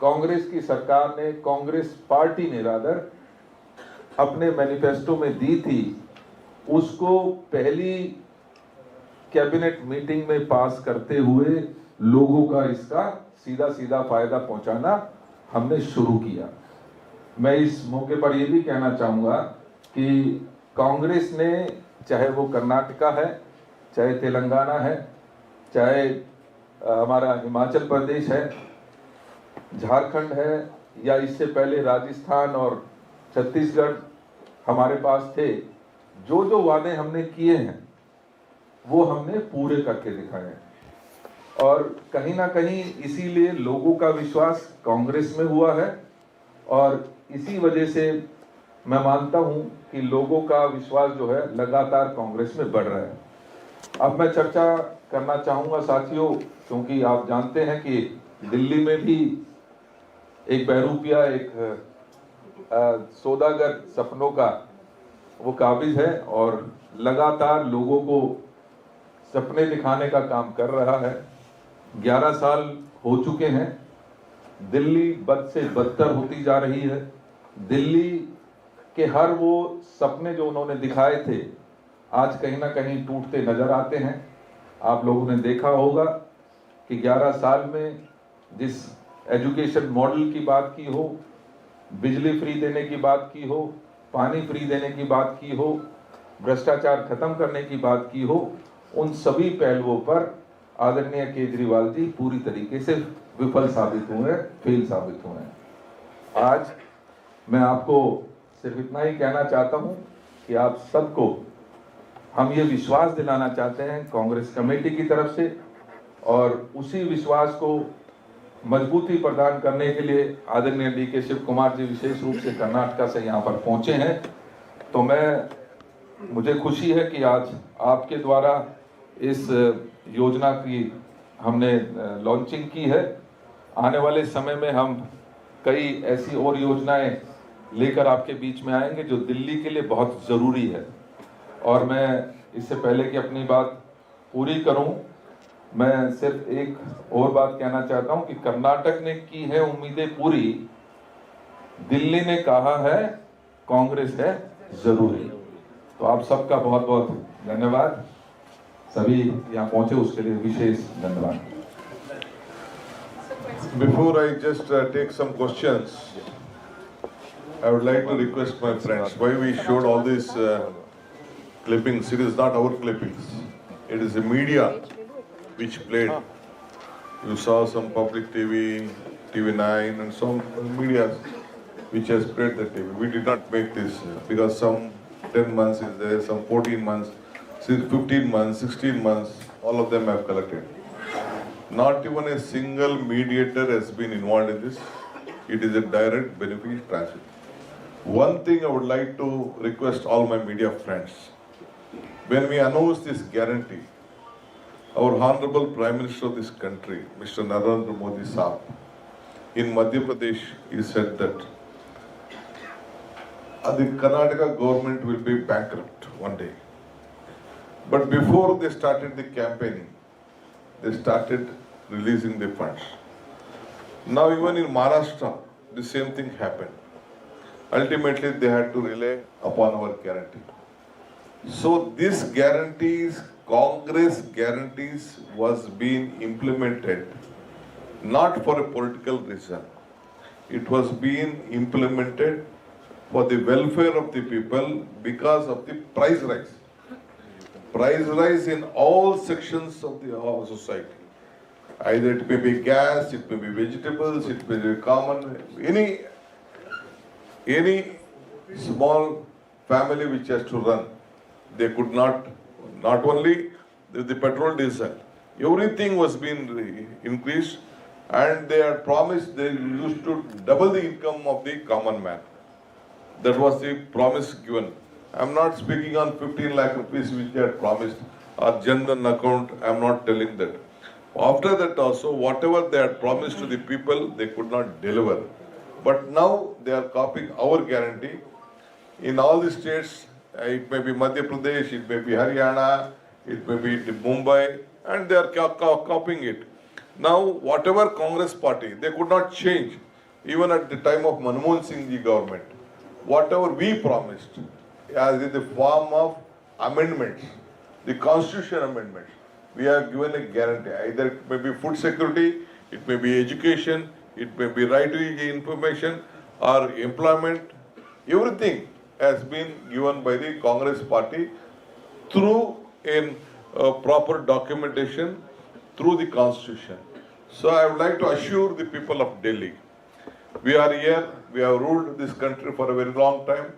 कांग्रेस की सरकार ने, कांग्रेस पार्टी ने रादर अपने मैनिफेस्टो में दी थी, उसको पहली कैबिनेट मीटिंग में पास करते हुए लोगों का इसका सीधा फायदा पहुंचाना हमने शुरू किया। मैं इस मौके पर यह भी कहना चाहूंगा कि कांग्रेस ने, चाहे वो कर्नाटका है, चाहे तेलंगाना है, चाहे हमारा हिमाचल प्रदेश है, झारखंड है या इससे पहले राजस्थान और छत्तीसगढ़ हमारे पास थे, जो वादे हमने किए हैं वो हमने पूरे करके दिखाए हैं और कहीं ना कहीं इसीलिए लोगों का विश्वास कांग्रेस में हुआ है और इसी वजह से मैं मानता हूं कि लोगों का विश्वास जो है लगातार कांग्रेस में बढ़ रहा है। अब मैं चर्चा करना चाहूंगा साथियों, क्योंकि आप जानते हैं कि दिल्ली में भी एक बहरूपिया, एक सौदागर सपनों का वो काबिज है और लगातार लोगों को सपने दिखाने का काम कर रहा है। 11 साल हो चुके हैं, दिल्ली बद से बदतर होती जा रही है। दिल्ली के हर वो सपने जो उन्होंने दिखाए थे आज कहीं ना कहीं टूटते नजर आते हैं। आप लोगों ने देखा होगा कि 11 साल में जिस एजुकेशन मॉडल की बात की हो, बिजली फ्री देने की बात की हो, पानी फ्री देने की बात की हो, भ्रष्टाचार खत्म करने की बात की हो, उन सभी पहलुओं पर आदरणीय केजरीवाल जी पूरी तरीके से विफल साबित हुए, फेल साबित हुए। आज मैं आपको सिर्फ इतना ही कहना चाहता हूं कि आप सबको हम ये विश्वास दिलाना चाहते हैं कांग्रेस कमेटी की तरफ से और उसी विश्वास को मजबूती प्रदान करने के लिए आदरणीय डी.के. शिव कुमार जी विशेष रूप से कर्नाटक से यहाँ पर पहुँचे हैं। तो मुझे खुशी है कि आज आपके द्वारा इस योजना की हमने लॉन्चिंग की है। आने वाले समय में हम कई ऐसी और योजनाएं लेकर आपके बीच में आएंगे जो दिल्ली के लिए बहुत ज़रूरी है। और मैं इससे पहले कि अपनी बात पूरी करूं, मैं सिर्फ एक और बात कहना चाहता हूं कि कर्नाटक ने की है उम्मीदें पूरी, दिल्ली ने कहा है कांग्रेस है जरूरी। तो आप सबका बहुत बहुत धन्यवाद। सभी यहाँ पहुंचे उसके लिए विशेष धन्यवाद। Before I just take some questions, I would like to request my friends, why we showed all these clippings. It is not our clippings. It is the media which played. You saw some public TV, TV9 and some media which has played the TV. We did not make this because some 10 months is there, some 14 months, 15 months, 16 months, all of them have collected. Not even a single mediator has been involved in this. It is a direct benefit transfer. One thing I would like to request all my media friends. When we announce this guarantee, our Honorable Prime Minister of this country, Mr. Narendra Modi Saab, in Madhya Pradesh, he said that the Karnataka government will be bankrupt one day. But before they started the campaigning, they started releasing the funds. Now even in Maharashtra, the same thing happened. Ultimately, they had to rely upon our guarantee. So this guarantees, Congress guarantees was being implemented not for a political reason. It was being implemented for the welfare of the people because of the price rise. Price rise in all sections of the society. Either it may be gas, it may be vegetables, it may be common, any small family which has to run, they could not only the petrol, diesel, everything was being increased, and they had promised they used to double the income of the common man. That was the promise given. I am not speaking on 15 lakh rupees which they had promised, or Jan Dhan account, I am not telling that. After that also, whatever they had promised to the people, they could not deliver. But now they are copying our guarantee. In all the states, it may be Madhya Pradesh, it may be Haryana, it may be Mumbai, and they are copying it. Now, whatever Congress party, they could not change, even at the time of Manmohan Singh ji government. Whatever we promised, as in the form of amendments, the constitution amendments, we are given a guarantee. Either it may be food security, it may be education, it may be right to information or employment. Everything has been given by the Congress party through in proper documentation through the constitution. So I would like to assure the people of Delhi, we are here, we have ruled this country for a very long time.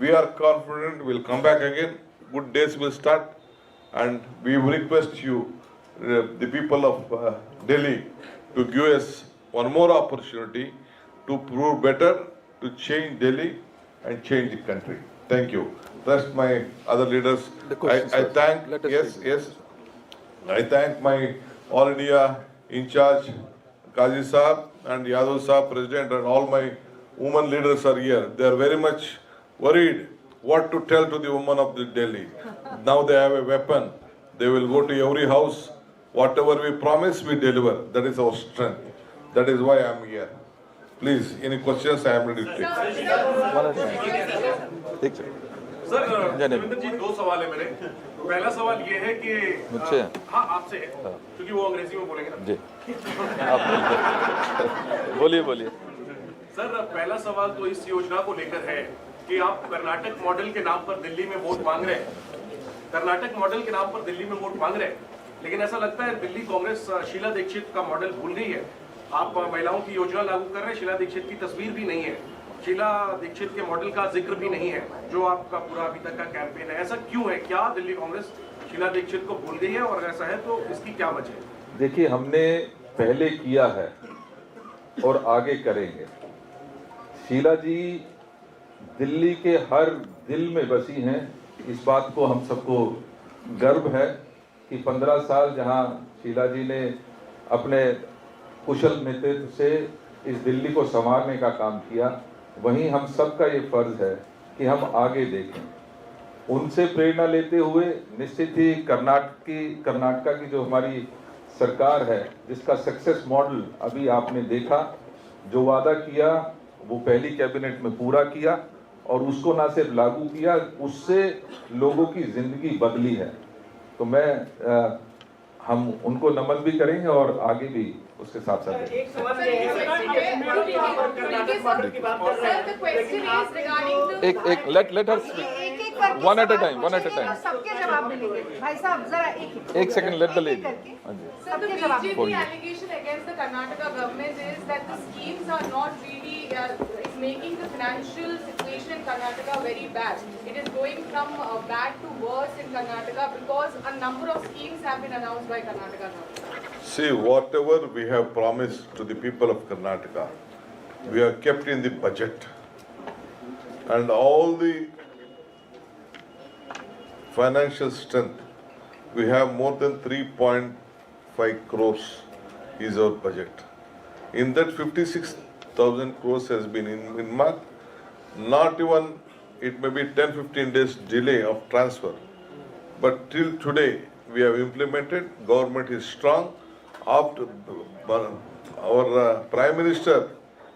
We are confident we will come back again, good days will start, and we request you, the people of Delhi, to give us one more opportunity to prove better, to change Delhi and change the country. Thank you. Rest my other leaders. I thank, I thank my All India in charge, Qazi Saab and Yadav Saab, President, and all my women leaders are here. They are very much worried what to tell to the women of the Delhi. Now they have a weapon. They will go to every house. Whatever we promise, we deliver. That is our strength. That is why I am here. Please, any questions, I am ready to take. Sir Devendra ji, दो सवाल है मेरे। पहला सवाल ये है कि मुझसे, हाँ आपसे है, क्योंकि वो अंग्रेजी में बोलेंगे ना जी। आप बोलिए। सर पहला सवाल तो इस योजना को लेकर है कि आप कर्नाटक मॉडल के नाम पर दिल्ली में वोट मांग रहे हैं। कर्नाटक मॉडल के नाम पर दिल्ली में वोट मांग रहे हैं, लेकिन ऐसा लगता है दिल्ली कांग्रेस शीला दीक्षित का मॉडल भूल गई है। आप महिलाओं की योजना लागू कर रहे हैं, शीला दीक्षित की तस्वीर भी नहीं है, शीला दीक्षित के मॉडल का जिक्र भी नहीं है, जो आपका पूरा अभी तक का कैंपेन है। ऐसा क्यों है? क्या दिल्ली कांग्रेस शीला दीक्षित को भूल गई है, और ऐसा है तो इसकी क्या वजह है? देखिए, हमने पहले किया है और आगे करेंगे। शीला जी दिल्ली के हर दिल में बसी हैं, इस बात को हम सबको गर्व है कि 15 साल जहां शीला जी ने अपने कुशल नेतृत्व से इस दिल्ली को संवारने का काम किया, वहीं हम सबका ये फर्ज है कि हम आगे देखें। उनसे प्रेरणा लेते हुए निश्चित ही कर्नाटका की जो हमारी सरकार है, जिसका सक्सेस मॉडल अभी आपने देखा, जो वादा किया वो पहली कैबिनेट में पूरा किया और उसको ना सिर्फ लागू किया, उससे लोगों की जिंदगी बदली है। तो हम उनको नमन भी करेंगे और आगे भी उसके साथ साथ एक let her one at a time सबके जवाब मिलेंगे भाई साहब, जरा एक second, let the lady. So the BJP allegation against the Karnataka government is that the schemes are not really is making the financial situation in Karnataka very bad. It is going from bad to worse in Karnataka because a number of schemes have been announced by Karnataka government. See, whatever we have promised to the people of Karnataka, we have kept in the budget. And all the financial strength, we have more than 3.5 crores is our budget. In that 56,000 crores has been in month. Not even, it may be 10-15 days delay of transfer. But till today, we have implemented, government is strong. After our Prime Minister,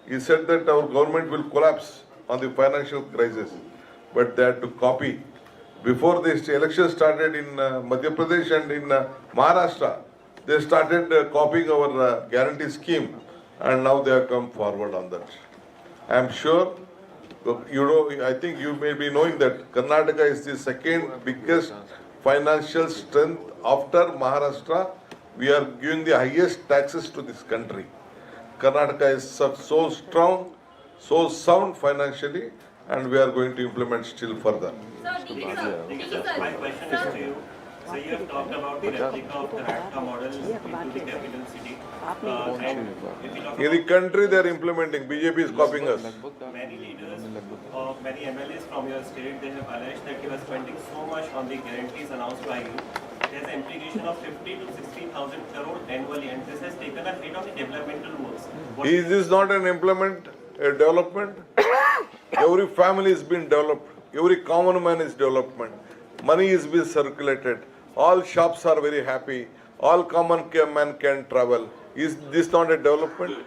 he said that our government will collapse on the financial crisis. But they had to copy. Before this election started in Madhya Pradesh and in Maharashtra, they started copying our guarantee scheme, and now they have come forward on that. I am sure, I think you may be knowing that Karnataka is the second biggest financial strength after Maharashtra. We are giving the highest taxes to this country. Karnataka is so strong, so sound financially, and we are going to implement still further. My question is to you. So you have talked about the replica of the Karnataka model into the capital city. And if you talk In the country they are implementing, BJP is copying us. many leaders or many MLAs from your state, they have alleged that you are spending so much on the guarantees announced by you. There's an implication of 50 to 60,000 crore annually, and this has taken a hit on the developmental works. Is this not an development? Every family is being developed. Every common man is development. Money is being circulated. All shops are very happy. All common man can travel. Is this not a development?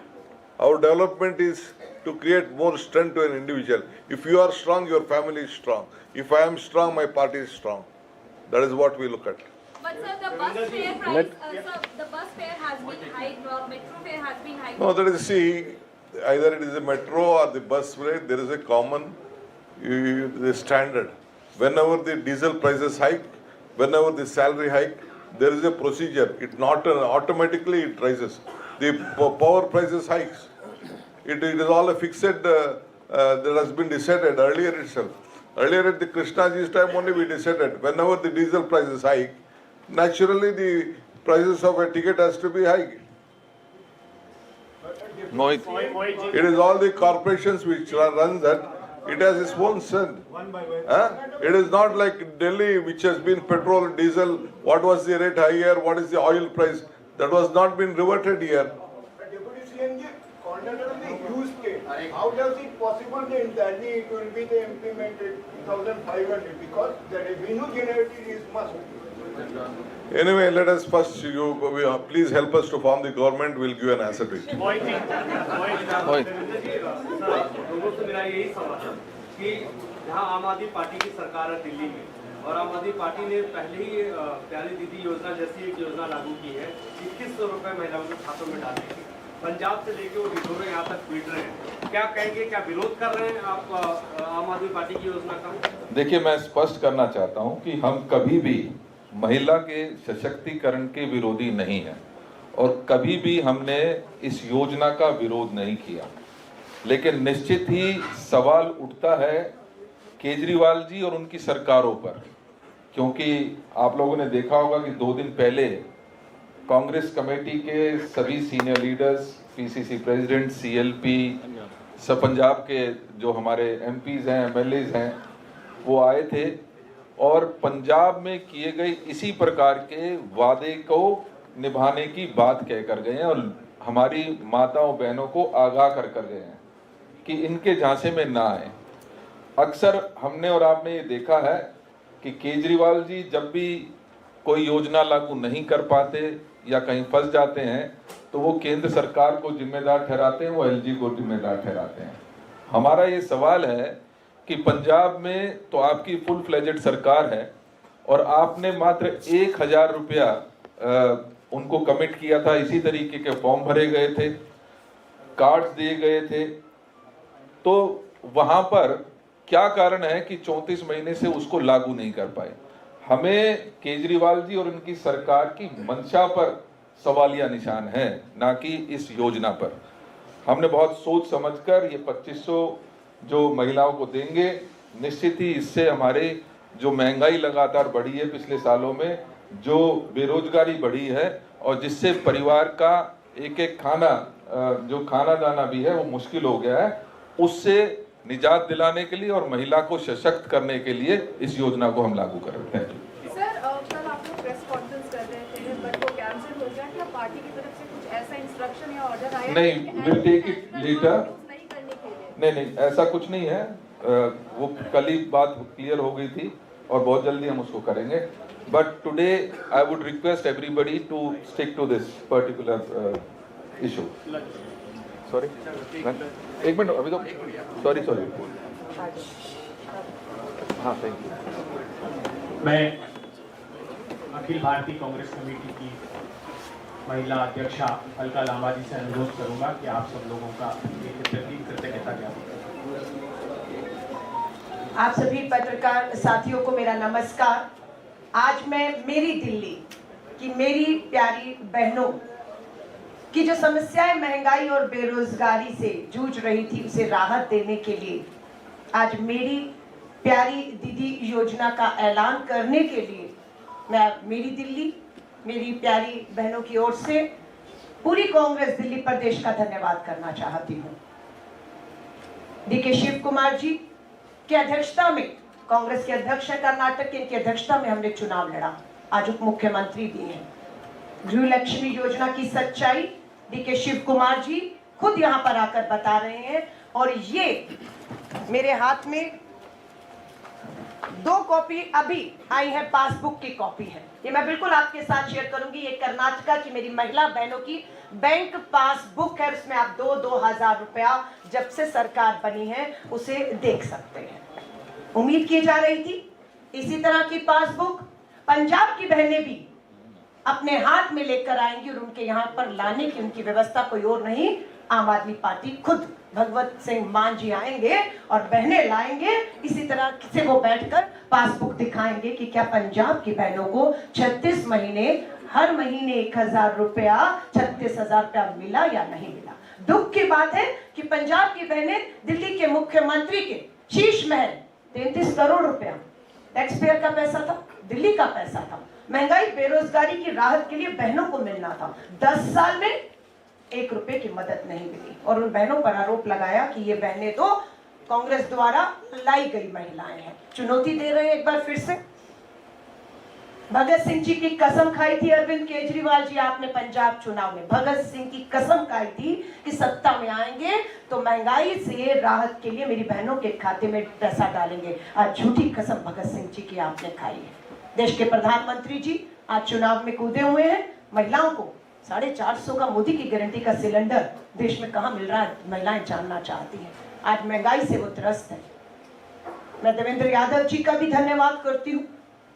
Our development is to create more strength to an individual. If you are strong, your family is strong. If I am strong, my party is strong. That is what we look at. But sir, the bus fare price, the bus fare has been hiked or metro fare has been hiked. No, that is, see, either it is a metro or the bus rate, there is a common the standard. Whenever the diesel prices hike, whenever the salary hike, there is a procedure. It not automatically it rises. The power prices hikes. It is all a fixed that has been decided earlier itself. Earlier at the Krishnaji's time only we decided whenever the diesel prices hike, naturally the prices of a ticket has to be high. No, it is all the corporations which run that. It has its own strength. It is not like Delhi, which has been petrol, diesel. What was the rate higher? What is the oil price? That was not been reverted here. Deputy CM, content of the use case. How does it possible that in Delhi it will be implemented 2,500 because the revenue generated is must. Anyway, let us first, please help us to form the government. We'll give an answer to it. लोगों से मेरा यही सवाल है कि जहां आम आदमी पार्टी की सरकार है दिल्ली में और आम आदमी पार्टी ने पहले ही प्यारी दीदी योजना जैसी एक योजना लागू की है 2100 रुपए महिलाओं के खातों में डालने की, पंजाब से लेके वो ढिढोरे यहाँ तक पीट रहे हैं, क्या कहेंगे, क्या विरोध कर रहे हैं आप आम आदमी पार्टी की योजना का? देखिए, मैं स्पष्ट करना चाहता हूं कि हम कभी भी महिला के सशक्तिकरण के विरोधी नहीं हैं और कभी भी हमने इस योजना का विरोध नहीं किया, लेकिन निश्चित ही सवाल उठता है केजरीवाल जी और उनकी सरकारों पर, क्योंकि आप लोगों ने देखा होगा कि 2 दिन पहले कांग्रेस कमेटी के सभी senior leaders, PCC president, CLP, सब पंजाब के जो हमारे एमपीज हैं, एमएलएज हैं, वो आए थे और पंजाब में किए गए इसी प्रकार के वादे को निभाने की बात कहकर गए हैं और हमारी माताओं बहनों को आगाह कर गए हैं कि इनके झांसे में ना आए। अक्सर हमने और आपने ये देखा है कि केजरीवाल जी जब भी कोई योजना लागू नहीं कर पाते या कहीं फंस जाते हैं तो वो केंद्र सरकार को जिम्मेदार ठहराते हैं, वो एलजी को जिम्मेदार ठहराते हैं। हमारा ये सवाल है कि पंजाब में तो आपकी फुल फ्लेजेड सरकार है और आपने मात्र 1000 रुपया उनको कमिट किया था, इसी तरीके के फॉर्म भरे गए थे, कार्ड्स दिए गए थे, तो वहां पर क्या कारण है कि 34 महीने से उसको लागू नहीं कर पाए? हमें केजरीवाल जी और उनकी सरकार की मंशा पर सवालिया निशान है, ना कि इस योजना पर। हमने बहुत सोच समझकर ये 2500 जो महिलाओं को देंगे, निश्चित ही इससे हमारे जो महंगाई लगातार बढ़ी है पिछले सालों में, जो बेरोजगारी बढ़ी है और जिससे परिवार का एक एक खाना जो खाना दाना भी है वो मुश्किल हो गया है, उससे निजात दिलाने के लिए और महिला को सशक्त करने के लिए इस योजना को हम लागू कर रहे हैं। सर, कल आप लोग प्रेस कॉन्फ्रेंस कर रहे थे बट वो कैंसिल हो गया। क्या पार्टी की तरफ से कुछ ऐसा इंस्ट्रक्शन या ऑर्डर आया? नहीं, विल टेक इट लेटर। नहीं, ऐसा कुछ नहीं है। वो कल ही बात क्लियर हो गई थी और बहुत जल्दी हम उसको करेंगे। But today I would request everybody to stick to this particular issue. Sorry, एक मिनट, अभी तो सॉरी हाँ, थैंक यू। मैं अखिल भारतीय कांग्रेस कमेटी की महिला अध्यक्षा अलका लांबा जी से अनुरोध करूंगा कि आप सब लोगों का एक प्रतीक कृतज्ञता ज्ञापन करें। आप सभी पत्रकार साथियों को मेरा नमस्कार। आज मैं मेरी दिल्ली की मेरी प्यारी बहनों की जो समस्याएं महंगाई और बेरोजगारी से जूझ रही थी उसे राहत देने के लिए आज मेरी प्यारी दीदी योजना का ऐलान करने के लिए मैं मेरी दिल्ली मेरी प्यारी बहनों की ओर से पूरी कांग्रेस दिल्ली प्रदेश का धन्यवाद करना चाहती हूँ। डीके शिव कुमार जी की अध्यक्षता में, कांग्रेस के अध्यक्ष है कर्नाटक के, इनकी अध्यक्षता में हमने चुनाव लड़ा, आज उप मुख्यमंत्री भी हैं। गृह लक्ष्मी योजना की सच्चाई डीके शिव कुमार जी खुद यहाँ पर आकर बता रहे हैं और ये मेरे हाथ में 2 कॉपी अभी आई है, पासबुक की कॉपी है, ये मैं बिल्कुल आपके साथ शेयर करूंगी। ये कर्नाटका की मेरी महिला बहनों की बैंक पासबुक है, उसमें आप 2-2000 रुपया जब से सरकार बनी है उसे देख सकते हैं। उम्मीद की जा रही थी इसी तरह की पासबुक पंजाब की बहनें भी अपने हाथ में लेकर आएंगी और उनके यहाँ पर लाने की उनकी व्यवस्था कोई और नहीं, आम आदमी पार्टी खुद भगवत सिंह मान जी आएंगे और बहनें लाएंगे। इसी तरह से वो बैठकर पासबुक दिखाएंगे कि क्या पंजाब की बहनों को 36 महीने हर महीने 1000 रुपया 36,000 रुपया मिला या नहीं मिला। दुख की बात है कि पंजाब की बहनें दिल्ली के मुख्यमंत्री के शीश महल 33 करोड़ रुपया टैक्स पेयर का पैसा था, दिल्ली का पैसा था, महंगाई बेरोजगारी की राहत के लिए बहनों को मिलना था, 10 साल में 1 रुपए की मदद नहीं मिली और उन बहनों पर आरोप लगाया कि ये बहनें तो कांग्रेस द्वारा लाई गई महिलाएं हैं। चुनौती दे रहे हैं एक बार फिर से। भगत सिंह जी की कसम खाई थी अरविंद केजरीवाल जी, आपने पंजाब चुनाव में भगत सिंह की कसम खाई थी कि सत्ता में आएंगे तो महंगाई से राहत के लिए मेरी बहनों के खाते में पैसा डालेंगे। आज झूठी कसम भगत सिंह जी की आपने खाई है। देश के प्रधानमंत्री जी आज चुनाव में कूदे हुए हैं। महिलाओं को 450 का मोदी की गारंटी का सिलेंडर देश में कहां मिल रहा है, महिलाएं जानना चाहती हैं। आज महंगाई से वो त्रस्त है। मैं देवेंद्र यादव जी का भी धन्यवाद करती हूँ,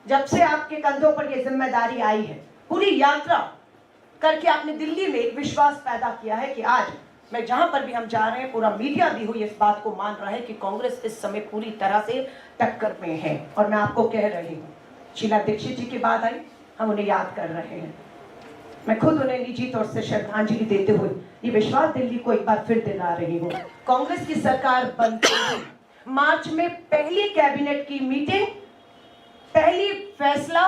जब से आपके कंधों पर ये जिम्मेदारी आई है, पूरी यात्रा करके आपने दिल्ली में एक विश्वास पैदा किया है कि आज मैं जहां पर भी हम जा रहे हैं, पूरा मीडिया भी हुई इस बात को मान रहा है कि कांग्रेस इस समय पूरी तरह से टक्कर में है। और मैं आपको कह रही हूँ, शीला दीक्षित जी की बात आई, हम उन्हें याद कर रहे हैं। मैं खुद उन्हें निजी तौर से श्रद्धांजलि देते हुए ये विश्वास दिल्ली को एक बार फिर दिला रही हूँ। कांग्रेस की सरकार बनते ही मार्च में पहली कैबिनेट की मीटिंग, पहली फैसला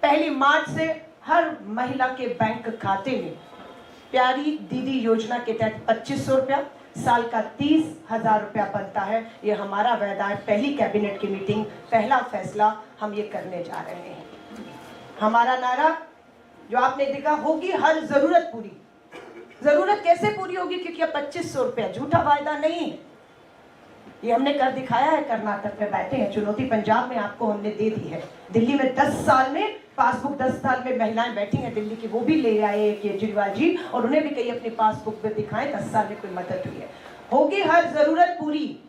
1 मार्च से हर महिला के बैंक खाते में प्यारी दीदी योजना के तहत 2500 रुपया, साल का 30,000 रुपया बनता है। ये हमारा वायदा है, पहली कैबिनेट की मीटिंग, पहला फैसला हम ये करने जा रहे हैं। हमारा नारा जो आपने देखा, होगी हर जरूरत पूरी। जरूरत कैसे पूरी होगी? क्योंकि अब 2500 रुपया झूठा वायदा नहीं है, ये हमने कर दिखाया है। कर्नाटक में बैठे हैं, चुनौती पंजाब में आपको हमने दे दी है। दिल्ली में 10 साल में पासबुक 10 साल में महिलाएं बैठी हैं दिल्ली की, वो भी ले आए केजरीवाल जी, और उन्हें भी कहीं अपनी पासबुक में दिखाएं 10 साल में कोई मदद हुई है। होगी हर जरूरत पूरी,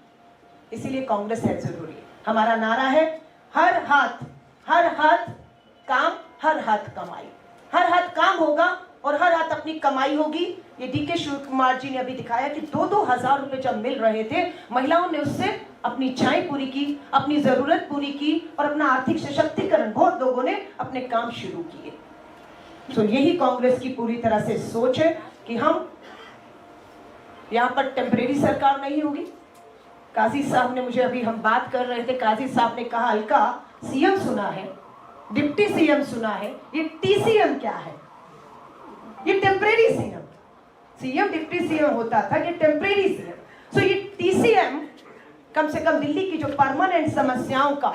इसीलिए कांग्रेस है जरूरी। हमारा नारा है हर हाथ काम, हर हाथ कमाई। हर हाथ काम होगा और हर हाथ अपनी कमाई होगी। ये डीके शिव कुमार जी ने अभी दिखाया कि 2-2 हजार रुपए जब मिल रहे थे, महिलाओं ने उससे अपनी इच्छाएं पूरी की, अपनी जरूरत पूरी की और अपना आर्थिक सशक्तिकरण, बहुत लोगों ने अपने काम शुरू किए। तो यही कांग्रेस की पूरी तरह से सोच है कि हम यहाँ पर टेम्परेरी सरकार नहीं होगी। काजी साहब ने मुझे, अभी हम बात कर रहे थे, काजी साहब ने कहा हल्का सीएम सुना है, डिप्टी सीएम सुना है, ये टीसीएम क्या है? ये टेम्परेरी सीएम डिप्टी सीएम होता था, ये टेम्परेरी सीएम। सो ये टीसीएम कम से कम दिल्ली की जो परमानेंट समस्याओं का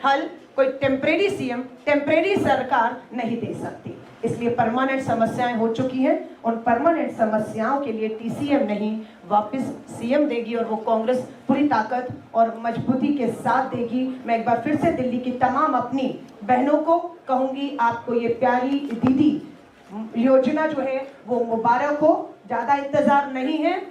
हल कोई टेम्परेरी सीएम, टेम्परेरी सरकार नहीं दे सकती। इसलिए परमानेंट समस्याएं हो चुकी हैं, उन परमानेंट समस्याओं के लिए टीसीएम नहीं, वापस सीएम देगी, और वो कांग्रेस पूरी ताकत और मजबूती के साथ देगी। मैं एक बार फिर से दिल्ली की तमाम अपनी बहनों को कहूंगी, आपको ये प्यारी दीदी योजना जो है वो मुबारक हो। ज्यादा इंतजार नहीं है,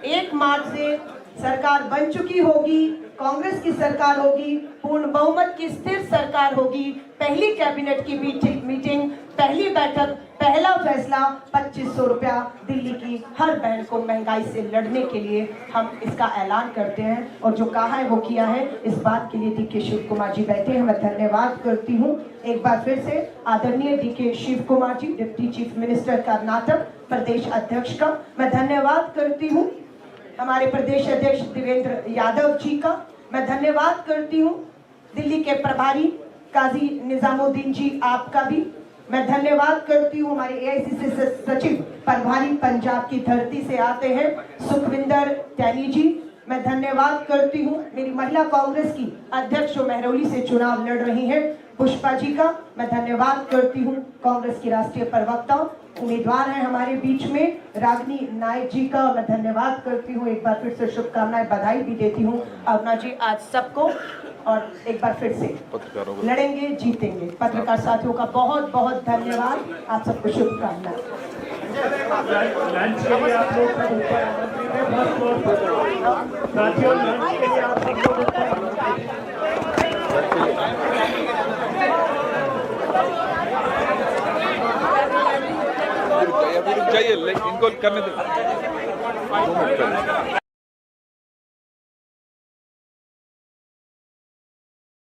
1 मार्च से सरकार बन चुकी होगी, कांग्रेस की सरकार होगी, पूर्ण बहुमत की स्थिर सरकार होगी। पहली कैबिनेट की मीटिंग, पहली बैठक, पहला फैसला 2500 रुपया दिल्ली की हर बहन को महंगाई से लड़ने के लिए हम इसका ऐलान करते हैं, और जो कहा है वो किया है। इस बात के लिए डीके शिव कुमार जी बैठे हैं, मैं धन्यवाद करती हूँ एक बार फिर से आदरणीय डीके शिव कुमार जी, डिप्टी चीफ मिनिस्टर कर्नाटक, प्रदेश अध्यक्ष का मैं धन्यवाद करती हूँ। हमारे प्रदेश अध्यक्ष देवेंद्र यादव जी का मैं धन्यवाद करती हूँ। दिल्ली के प्रभारी काजी निजामुद्दीन जी, आपका भी मैं धन्यवाद करती हूँ। हमारे एआईसीसी सचिव प्रभारी पंजाब की धरती से आते हैं सुखविंदर टैनी जी, मैं धन्यवाद करती हूँ। मेरी महिला कांग्रेस की अध्यक्ष जो महरौली से चुनाव लड़ रही हैं, पुष्पा जी का मैं धन्यवाद करती हूँ। कांग्रेस की राष्ट्रीय प्रवक्ता उम्मीदवार हैं हमारे बीच में रागिनी नायक जी का मैं धन्यवाद करती हूँ। एक बार फिर से शुभकामनाएं, बधाई भी देती हूँ अरुणा जी आज सबको, और एक बार फिर से लड़ेंगे जीतेंगे। पत्रकार साथियों का बहुत बहुत धन्यवाद, आप सबको शुभकामनाएं। लंच के लिए आप लोग सब ऊपर आमंत्रित हैं, फर्स्ट फ्लोर पर। साथियों, लंच के लिए आप सब लोग ऊपर आमंत्रित हैं। चाहिए इनको करने दो।